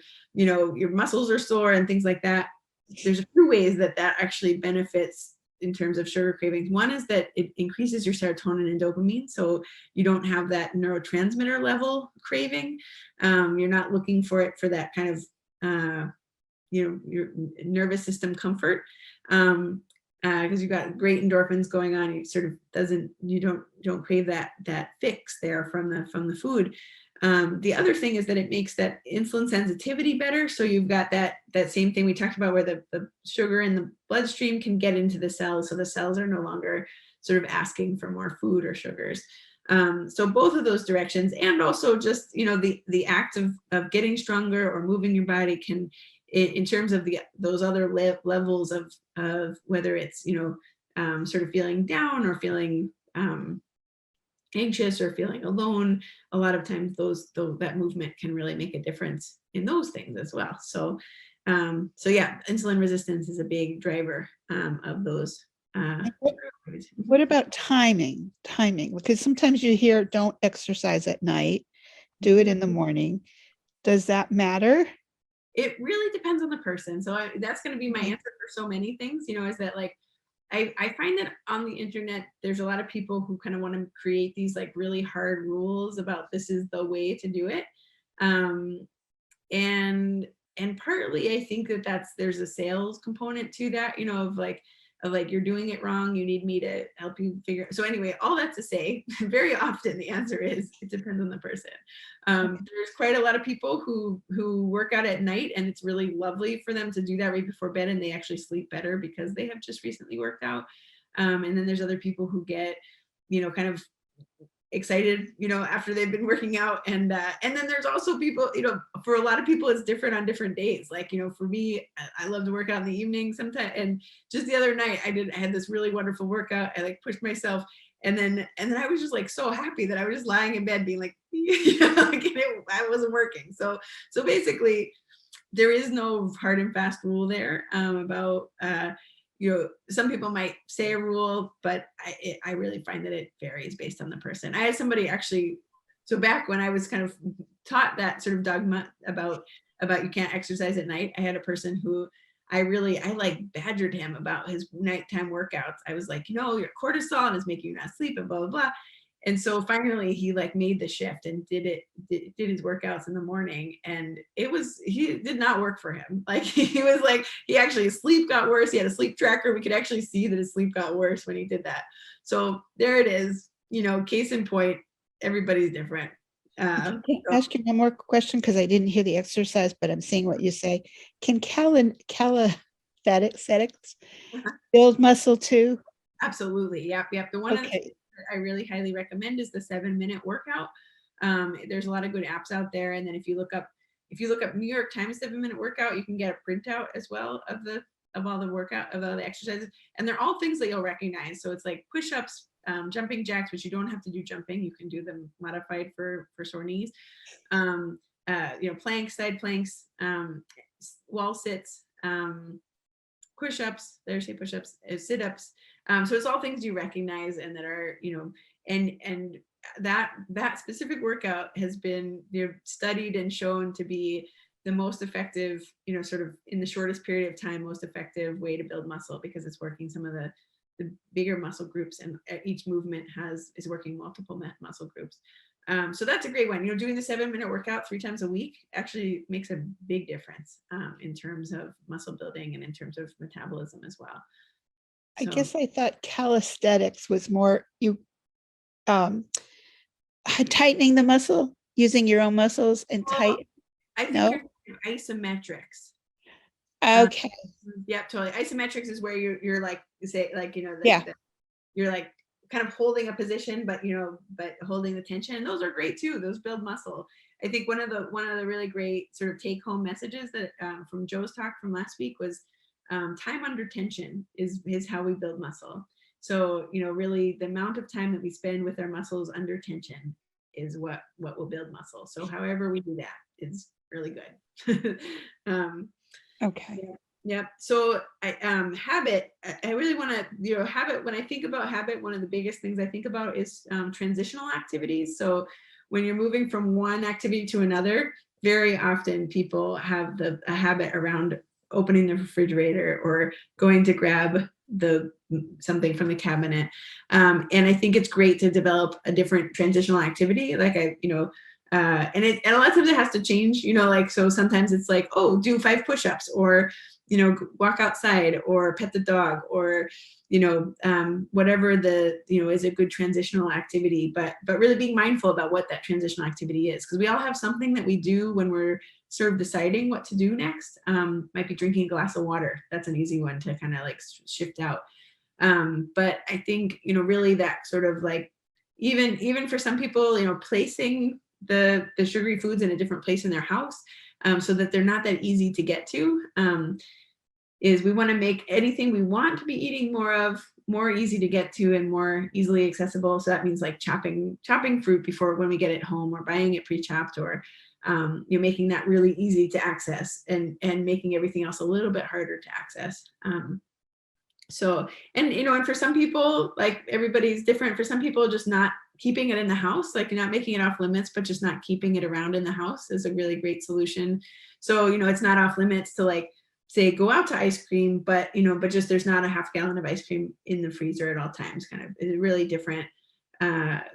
muscles are sore and things like that. There's a few ways that actually benefits in terms of sugar cravings. One is that it increases your serotonin and dopamine, so you don't have that neurotransmitter level craving. You're not looking for it for that kind of your nervous system comfort, because you've got great endorphins going on. You sort of you don't crave that fix there from the food. The other thing is that it makes that insulin sensitivity better. So you've got that same thing we talked about, where the sugar in the bloodstream can get into the cells. So the cells are no longer sort of asking for more food or sugars. So both of those directions, and also just, the act of getting stronger or moving your body can, in terms of those other levels of whether it's, sort of feeling down or feeling anxious or feeling alone, a lot of times that movement can really make a difference in those things as well. So yeah, insulin resistance is a big driver of those. What about timing? Because sometimes you hear, don't exercise at night, do it in the morning. Does that matter? It really depends on the person. So that's going to be my answer for so many things, is that, like, I find that on the internet, there's a lot of people who kind of want to create these like really hard rules about this is the way to do it. And partly I think that there's a sales component to that, of like you're doing it wrong, you need me to help you figure. So anyway, all that to say, very often the answer is it depends on the person. There's quite a lot of people who work out at night, and it's really lovely for them to do that right before bed, and they actually sleep better because they have just recently worked out. And then there's other people who get, kind of excited, after they've been working out. And then there's also people, for a lot of people, it's different on different days. Like, for me, I love to work out in the evening sometimes. And just the other night, I had this really wonderful workout. I like pushed myself. And then I was just like so happy that I was just lying in bed being like, I wasn't working. So basically, there is no hard and fast rule there about, some people might say a rule, but I really find that it varies based on the person. I had somebody actually, so back when I was kind of taught that sort of dogma about you can't exercise at night, I had a person who I like badgered him about his nighttime workouts. I was like, your cortisol is making you not sleep and blah, blah, blah. And so finally he like made the shift and did his workouts in the morning, and he did not work for him. Like he was like, his sleep got worse. He had a sleep tracker. We could actually see that his sleep got worse when he did that. So there it is, case in point, everybody's different. Can I ask you one more question? Because I didn't hear the exercise, but I'm seeing what you say. Can calisthenics build muscle too? Absolutely. Yep. The one that I really highly recommend is the 7-minute workout. There's a lot of good apps out there. And then if you look up New York Times 7-minute workout, you can get a printout as well of all the exercises. And they're all things that you'll recognize. So it's like push-ups, jumping jacks, which you don't have to do jumping. You can do them modified for sore knees. Planks, side planks, wall sits, push-ups, push-ups, sit-ups. So it's all things you recognize and that are, and that specific workout has been studied and shown to be the most effective, sort of in the shortest period of time, most effective way to build muscle, because it's working some of the bigger muscle groups, and each movement is working multiple muscle groups. So that's a great one. Doing the 7-minute workout 3 times a week actually makes a big difference in terms of muscle building and in terms of metabolism as well. I guess I thought calisthenics was more you tightening the muscle, using your own muscles and tight. I think you're isometrics. Okay. Yeah, totally. Isometrics is where you're like, say, like, you're like kind of holding a position, but holding the tension. And those are great too. Those build muscle. I think one of the really great sort of take home messages that from Joe's talk from last week was time under tension is how we build muscle. So, really the amount of time that we spend with our muscles under tension is what will build muscle. So however we do that is really good. Okay. Yeah. So habit, I really want to, habit, when I think about habit, one of the biggest things I think about is transitional activities. So when you're moving from one activity to another, very often people have a habit around opening the refrigerator or going to grab something from the cabinet. And I think it's great to develop a different transitional activity. Like and a lot of times it has to change, like, so sometimes it's like, oh, do 5 push-ups, or, walk outside, or pet the dog, or, whatever is a good transitional activity, but really being mindful about what that transitional activity is. Because we all have something that we do when we're sort of deciding what to do next. Might be drinking a glass of water. That's an easy one to kind of like shift out. But I think, really that sort of like, even for some people, placing the sugary foods in a different place in their house, so that they're not that easy to get to, is we want to make anything we want to be eating more of more easy to get to and more easily accessible. So that means like chopping fruit before when we get it home, or buying it pre-chopped, or making that really easy to access, and making everything else a little bit harder to access. So, and for some people, like, everybody's different. For some people, just not keeping it in the house, like not making it off limits, but just not keeping it around in the house is a really great solution. So, it's not off limits to, like, say, go out to ice cream, but just there's not a half gallon of ice cream in the freezer at all times. Kind of is a really different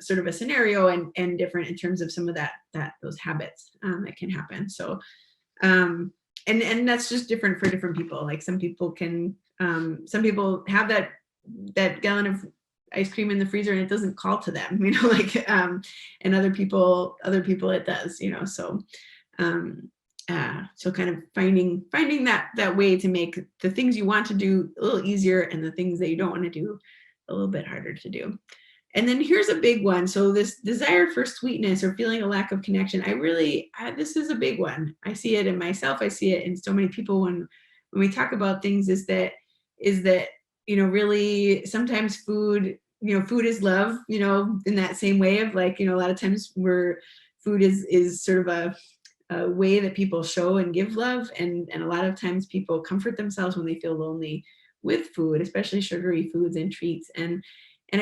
sort of a scenario, and different in terms of some of those habits that can happen. So, and that's just different for different people. Like, some people have that gallon of ice cream in the freezer and it doesn't call to them, and other people it does, so. So kind of finding that way to make the things you want to do a little easier, and the things that you don't want to do a little bit harder to do. And then here's a big one. So this desire for sweetness, or feeling a lack of connection, this is a big one. I see it in myself. I see it in so many people when we talk about things, is that really sometimes food is love, in that same way of, like, a lot of times where food is sort of a way that people show and give love, and a lot of times people comfort themselves when they feel lonely with food, especially sugary foods and treats. And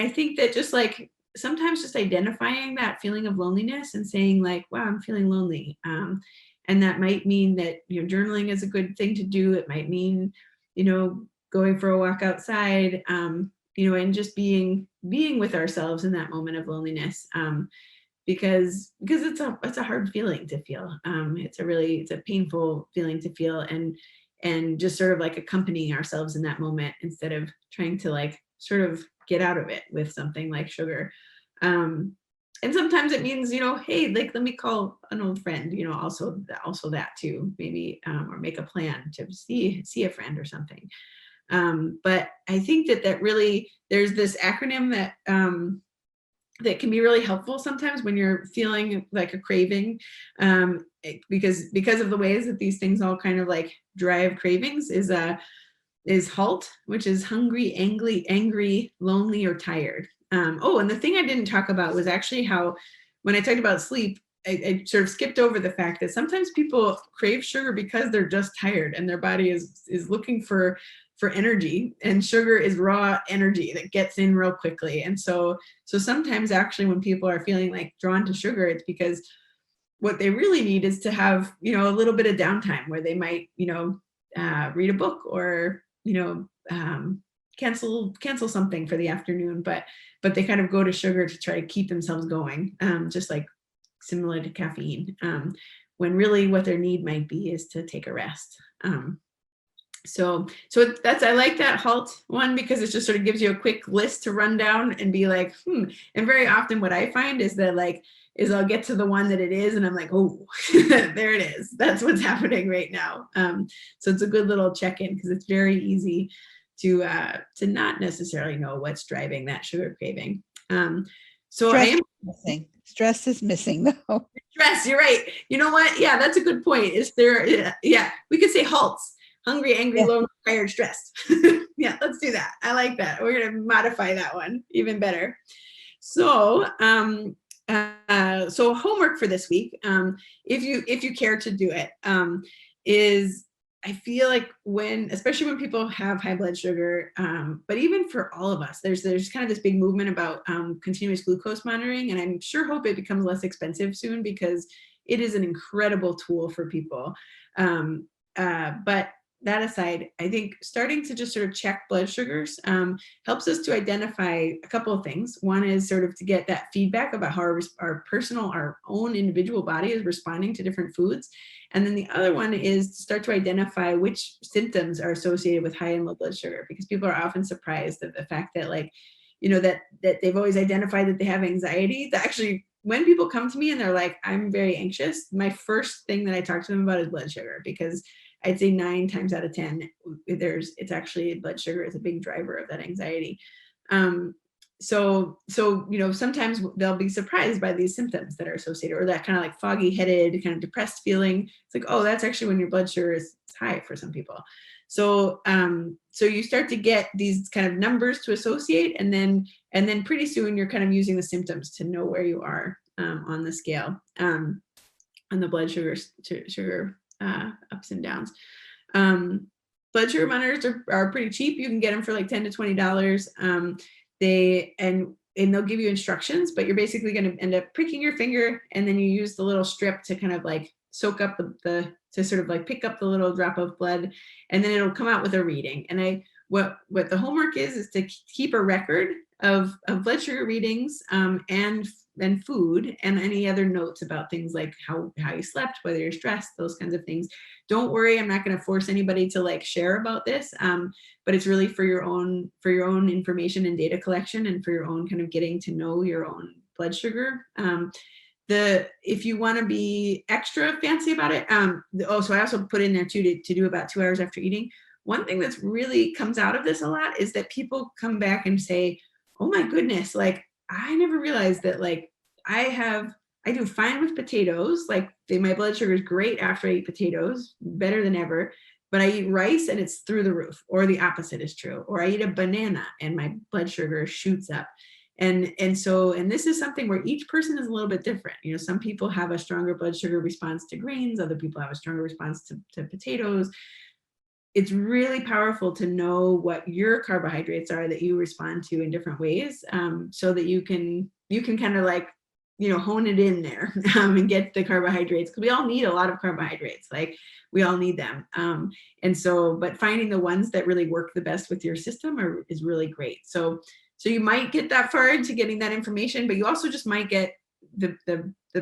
I think that just, like, sometimes just identifying that feeling of loneliness and saying, like, wow, I'm feeling lonely, and that might mean that journaling is a good thing to do. It might mean going for a walk outside, and just being with ourselves in that moment of loneliness. Because it's a hard feeling to feel. It's a painful feeling to feel, and just sort of like accompanying ourselves in that moment, instead of trying to, like, sort of get out of it with something like sugar. And sometimes it means, hey, like, let me call an old friend, also that too, maybe, or make a plan to see a friend or something. But I think that really, there's this acronym that can be really helpful sometimes when you're feeling like a craving, because of the ways that these things all kind of like drive cravings, is HALT, which is hungry, angry, lonely, or tired. And the thing I didn't talk about was actually how, when I talked about sleep, I sort of skipped over the fact that sometimes people crave sugar because they're just tired, and their body is looking for energy, and sugar is raw energy that gets in real quickly. And so sometimes, actually, when people are feeling like drawn to sugar, it's because what they really need is to have, a little bit of downtime, where they might, read a book, or, cancel something for the afternoon, but they kind of go to sugar to try to keep themselves going, just like similar to caffeine, when really what their need might be is to take a rest. So I like that HALT one, because it just sort of gives you a quick list to run down and be like, and very often what I find is that, like, I'll get to the one that it is, and I'm like, oh, there it is. That's what's happening right now. So it's a good little check-in, because it's very easy to not necessarily know what's driving that sugar craving. So Stress is missing though. Stress, you're right. You know what? Yeah, that's a good point. Is there? Yeah, we could say HALTs. Hungry, angry, lonely, tired, stressed. Yeah, let's do that. I like that. We're going to modify that one even better. So, so homework for this week, if you care to do it, is, I feel like especially when people have high blood sugar, but even for all of us, there's kind of this big movement about continuous glucose monitoring, and I'm hope it becomes less expensive soon, because it is an incredible tool for people. But that aside, I think starting to just sort of check blood sugars helps us to identify a couple of things. One is sort of to get that feedback about how our own individual body is responding to different foods. And then the other one is to start to identify which symptoms are associated with high and low blood sugar, because people are often surprised at the fact that, like, that they've always identified that they have anxiety. That actually, when people come to me and they're like, I'm very anxious, my first thing that I talk to them about is blood sugar, because I'd say 9 times out of 10, it's actually blood sugar is a big driver of that anxiety. So sometimes they'll be surprised by these symptoms that are associated, or that kind of like foggy headed, kind of depressed feeling. It's like, oh, that's actually when your blood sugar is high for some people. So you start to get these kind of numbers to associate, and then pretty soon you're kind of using the symptoms to know where you are on the scale, on the blood sugar ups and downs. Blood sugar monitors are pretty cheap. You can get them for like $10 to $20. They'll give you instructions, but you're basically going to end up pricking your finger, and then you use the little strip to kind of like soak up to sort of like pick up the little drop of blood, and then it'll come out with a reading. And what the homework is to keep a record of blood sugar readings, and food, and any other notes about things like how you slept, whether you're stressed, those kinds of things. Don't worry, I'm not going to force anybody to like share about this, but it's really for your own information and data collection, and for your own kind of getting to know your own blood sugar. If you want to be extra fancy about it, so I also put in there too to do about 2 hours after eating. One thing that's really comes out of this a lot is that people come back and say, oh my goodness, like I never realized that, like I do fine with potatoes. Like my blood sugar is great after I eat potatoes, better than ever. But I eat rice and it's through the roof, or the opposite is true. Or I eat a banana and my blood sugar shoots up. And this is something where each person is a little bit different. Some people have a stronger blood sugar response to grains. Other people have a stronger response to potatoes. It's really powerful to know what your carbohydrates are that you respond to in different ways, so that you can kind of like, hone it in there, and get the carbohydrates, because we all need a lot of carbohydrates. Like we all need them. But finding the ones that really work the best with your system is really great. So you might get that far into getting that information, but you also just might get the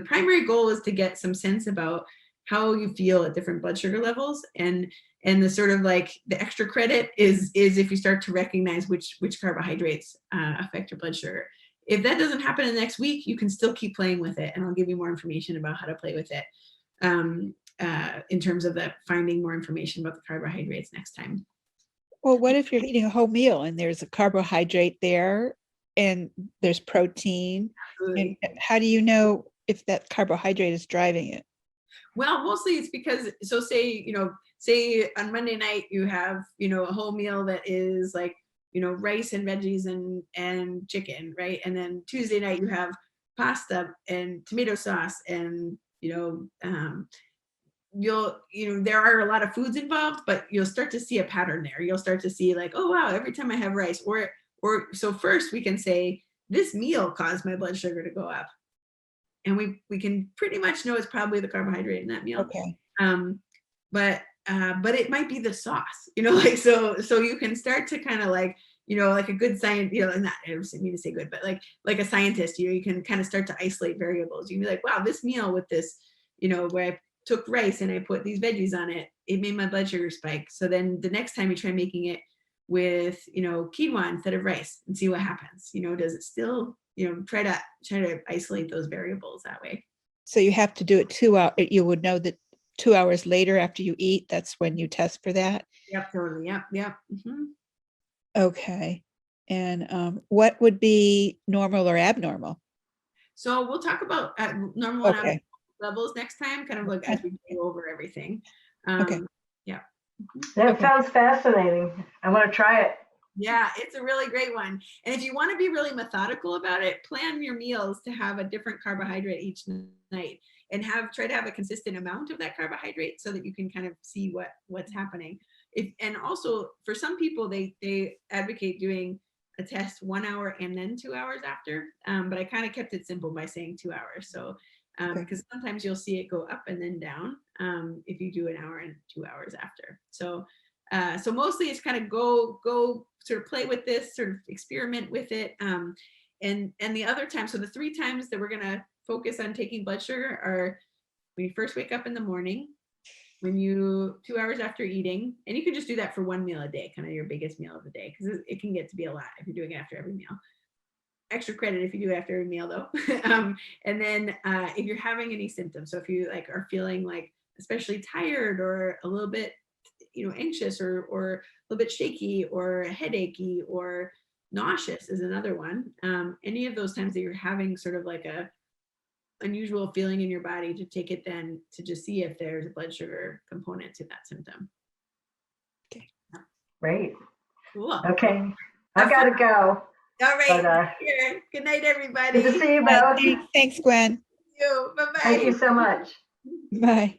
primary goal is to get some sense about how you feel at different blood sugar levels, and the sort of like the extra credit is if you start to recognize which carbohydrates affect your blood sugar. If that doesn't happen in the next week, you can still keep playing with it, and I'll give you more information about how to play with it in terms of finding more information about the carbohydrates next time. Well, what if you're eating a whole meal and there's a carbohydrate there and there's protein? Absolutely. And how do you know if that carbohydrate is driving it? Well, mostly it's because, so say on Monday night you have, a whole meal that is like, rice and veggies and chicken, right? And then Tuesday night you have pasta and tomato sauce, and there are a lot of foods involved, but you'll start to see a pattern there. You'll start to see like, oh wow, every time I have rice, or so first we can say this meal caused my blood sugar to go up, and we can pretty much know it's probably the carbohydrate in that meal. Okay. But it might be the sauce, like so you can start to kind of like, like a good science, not, I don't mean to say good, but like a scientist, you can kind of start to isolate variables. You can be like, wow, this meal with this, where I took rice and I put these veggies on it, it made my blood sugar spike. So then the next time you try making it with, quinoa instead of rice, and see what happens. Does it still, try to isolate those variables that way. So you have to do it 2 hours. You would know that 2 hours later after you eat, that's when you test for that? Yep, totally. Yep. Mm-hmm. Okay. And what would be normal or abnormal? So we'll talk about normal and Okay. abnormal levels next time, kind of like as we go over everything. Okay. Yeah. That Okay. sounds fascinating. I want to try it. Yeah, it's a really great one. And if you want to be really methodical about it, plan your meals to have a different carbohydrate each night, and try to have a consistent amount of that carbohydrate, so that you can kind of see what's happening. And also for some people, they advocate doing a test 1 hour and then 2 hours after. But I kind of kept it simple by saying 2 hours. So because sometimes you'll see it go up and then down if you do an hour and 2 hours after. So So mostly it's kind of go sort of play with this, sort of experiment with it. And the other time, so the 3 times that we're going to focus on taking blood sugar are when you first wake up in the morning, when you 2 hours after eating, and you can just do that for 1 meal a day, kind of your biggest meal of the day, because it can get to be a lot if you're doing it after every meal. Extra credit if you do it after every meal though. And then if you're having any symptoms, so if you like are feeling like especially tired or a little bit, anxious or a little bit shaky or headachy or nauseous is another one. Any of those times that you're having sort of like a unusual feeling in your body, to take it then to just see if there's a blood sugar component to that symptom. Okay. Great. Cool. Okay. I got to go. All right. But, good night, everybody. good to see you Bye. both. Thanks, Gwen. Thank you. Bye-bye. Thank you so much. Bye.